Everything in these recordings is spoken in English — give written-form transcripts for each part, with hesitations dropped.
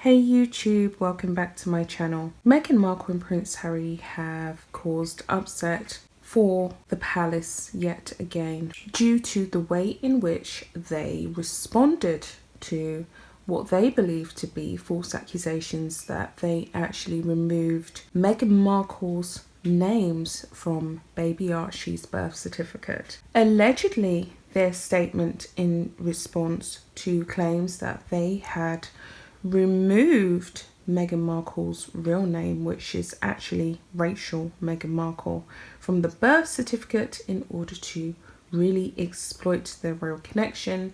Hey YouTube, welcome back to my channel. Meghan Markle and Prince Harry have caused upset for the palace yet again due to the way in which they responded to what they believe to be false accusations that they actually removed Meghan Markle's names from baby Archie's birth certificate. Allegedly, their statement in response to claims that they had removed Meghan Markle's real name, which is actually Rachel Meghan Markle, from the birth certificate in order to really exploit their real connection,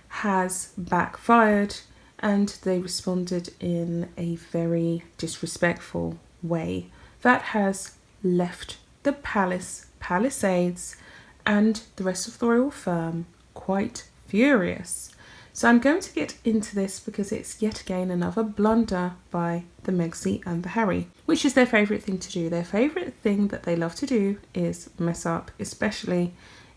has backfired, and they responded in a very disrespectful way that has left the Palisades and the rest of the royal firm quite furious. So I'm going to get into this because it's yet again another blunder by the Megxie and the Harry, which is their favourite thing to do. Their favourite thing that they love to do is mess up, especially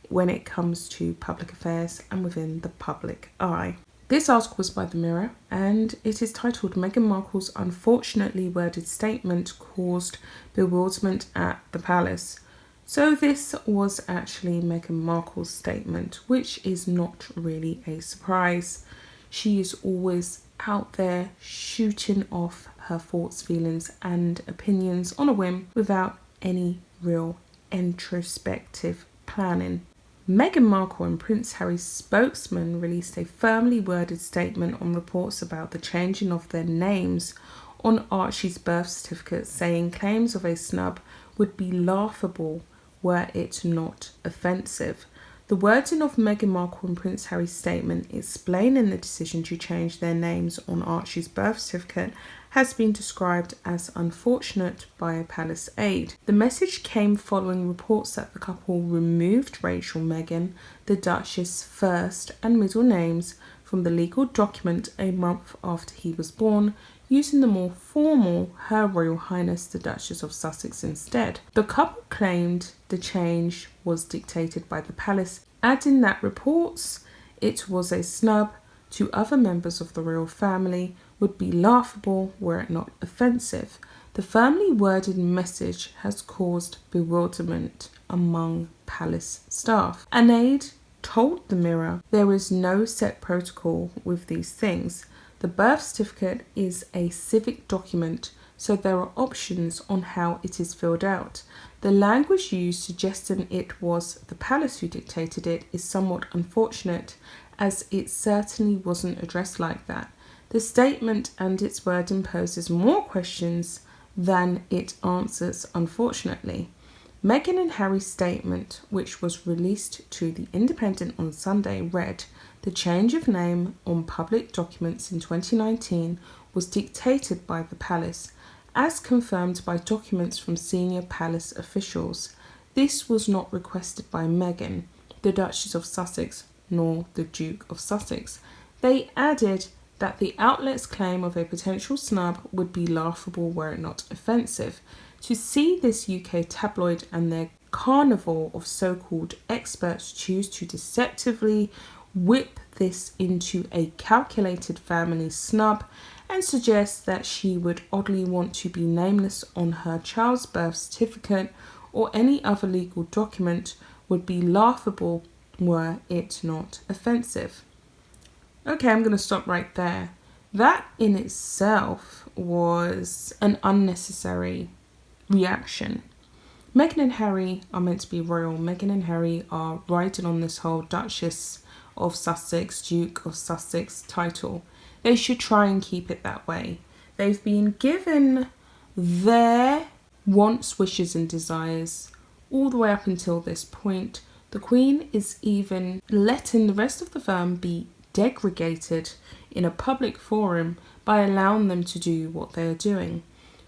when it comes to public affairs and within the public eye. This article was by The Mirror and it is titled Meghan Markle's unfortunately worded statement caused bewilderment at the palace. So this was actually Meghan Markle's statement, which is not really a surprise. She is always out there shooting off her thoughts, feelings and opinions on a whim without any real introspective planning. Meghan Markle and Prince Harry's spokesman released a firmly worded statement on reports about the changing of their names on Archie's birth certificate, saying claims of a snub would be laughable were it not offensive. The wording of Meghan Markle and Prince Harry's statement explaining the decision to change their names on Archie's birth certificate has been described as unfortunate by a palace aide. The message came following reports that the couple removed Rachel Meghan, the Duchess' first and middle names, from the legal document a month after he was born, using the more formal Her Royal Highness the Duchess of Sussex instead. The couple claimed the change was dictated by the palace, adding that reports it was a snub to other members of the royal family would be laughable were it not offensive. The firmly worded message has caused bewilderment among palace staff. An aide told The Mirror there is no set protocol with these things. The birth certificate is a civic document, so there are options on how it is filled out. The language used suggesting it was the palace who dictated it is somewhat unfortunate, as it certainly wasn't addressed like that. The statement and its wording poses more questions than it answers, unfortunately. Meghan and Harry's statement, which was released to The Independent on Sunday, read, "The change of name on public documents in 2019 was dictated by the palace, as confirmed by documents from senior palace officials. This was not requested by Meghan, the Duchess of Sussex, nor the Duke of Sussex." They added that the outlet's claim of a potential snub would be laughable were it not offensive. To see this UK tabloid and their carnival of so-called experts choose to deceptively whip this into a calculated family snub and suggest that she would oddly want to be nameless on her child's birth certificate or any other legal document would be laughable were it not offensive. Okay, I'm going to stop right there. That in itself was an unnecessary reaction. Meghan and Harry are meant to be royal. Meghan and Harry are riding on this whole Duchess of Sussex, Duke of Sussex title. They should try and keep it that way. They've been given their wants, wishes and desires all the way up until this point. The Queen is even letting the rest of the firm be degraded in a public forum by allowing them to do what they're doing.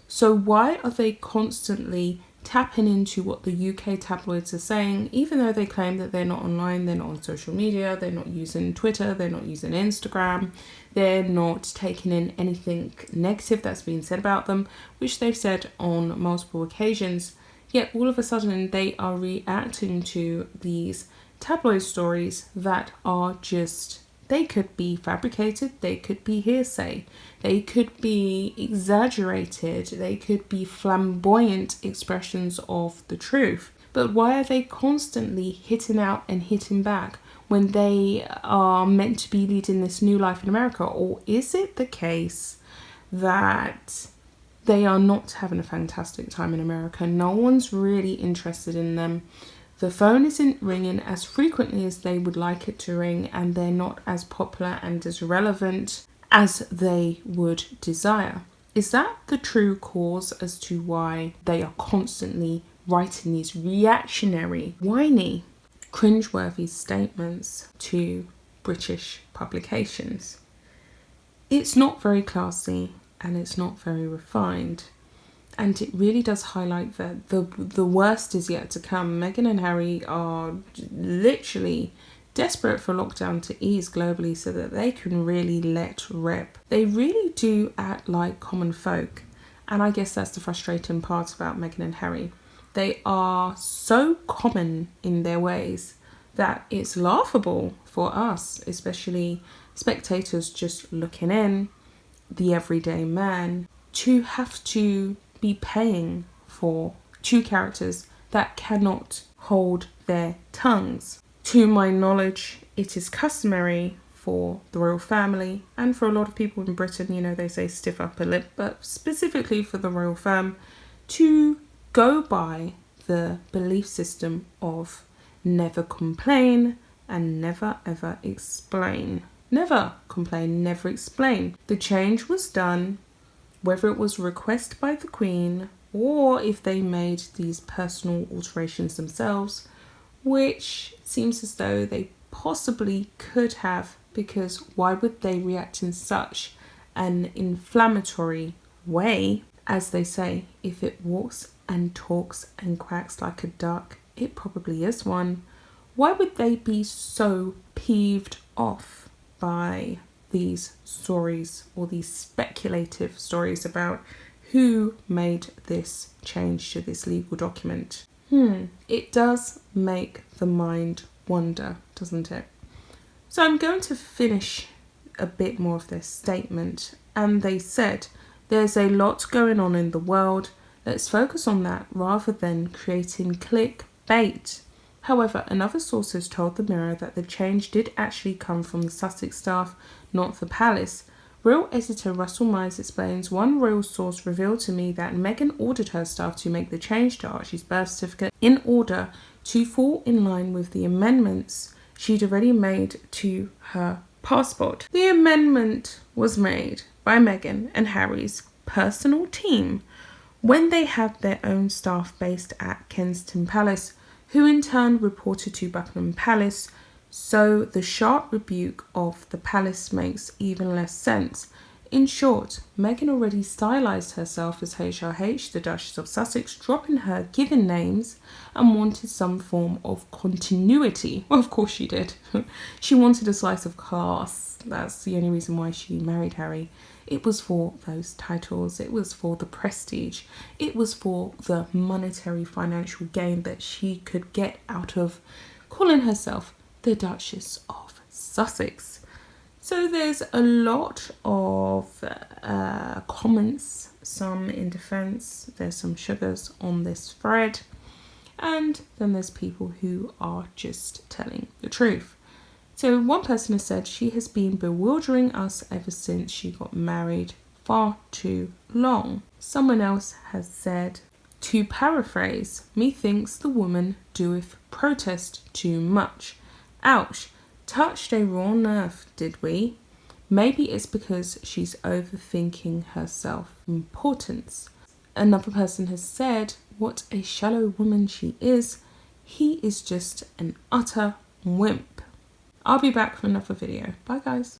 So why are they constantly tapping into what the UK tabloids are saying, even though they claim that they're not online, they're not on social media, they're not using Twitter, they're not using Instagram, they're not taking in anything negative that's being said about them, which they've said on multiple occasions. Yet all of a sudden they are reacting to these tabloid stories that are just They could be fabricated, they could be hearsay, they could be exaggerated, they could be flamboyant expressions of the truth. But why are they constantly hitting out and hitting back when they are meant to be leading this new life in America? Or is it the case that they are not having a fantastic time in America? No one's really interested in them. The phone isn't ringing as frequently as they would like it to ring, and they're not as popular and as relevant as they would desire. Is that the true cause as to why they are constantly writing these reactionary, whiny, cringeworthy statements to British publications? It's not very classy and it's not very refined. And it really does highlight that the worst is yet to come. Meghan and Harry are literally desperate for lockdown to ease globally so that they can really let rip. They really do act like common folk. And I guess that's the frustrating part about Meghan and Harry. They are so common in their ways that it's laughable for us, especially spectators just looking in, the everyday man, to have to be paying for two characters that cannot hold their tongues. To my knowledge, it is customary for the royal family and for a lot of people in Britain, you know, they say stiff upper lip, but specifically for the royal fam, to go by the belief system of never complain and never ever explain. Never complain, never explain. The change was done, whether it was a request by the Queen or if they made these personal alterations themselves, which seems as though they possibly could have, because why would they react in such an inflammatory way? As they say, if it walks and talks and quacks like a duck, it probably is one. Why would they be so peeved off by these stories or these speculative stories about who made this change to this legal document? It does make the mind wonder, doesn't it? So I'm going to finish a bit more of their statement. And they said, there's a lot going on in the world. Let's focus on that rather than creating clickbait. However, another source has told the Mirror that the change did actually come from the Sussex staff, not the palace. Royal editor Russell Myers explains, one royal source revealed to me that Meghan ordered her staff to make the change to Archie's birth certificate in order to fall in line with the amendments she'd already made to her passport. The amendment was made by Meghan and Harry's personal team when they had their own staff based at Kensington Palace, who in turn reported to Buckingham Palace, so the sharp rebuke of the palace makes even less sense. In short, Meghan already stylized herself as HRH, the Duchess of Sussex, dropping her given names, and wanted some form of continuity. Well, of course she did. She wanted a slice of class. That's the only reason why she married Harry. It was for those titles, it was for the prestige, it was for the monetary financial gain that she could get out of calling herself the Duchess of Sussex. So there's a lot of comments, some in defense, there's some sugars on this thread, and then there's people who are just telling the truth. So one person has said, she has been bewildering us ever since she got married, far too long. Someone else has said, to paraphrase, methinks the woman doeth protest too much. Ouch, touched a raw nerve, did we? Maybe it's because she's overthinking her self-importance. Another person has said, what a shallow woman she is. He is just an utter wimp. I'll be back for another video. Bye guys.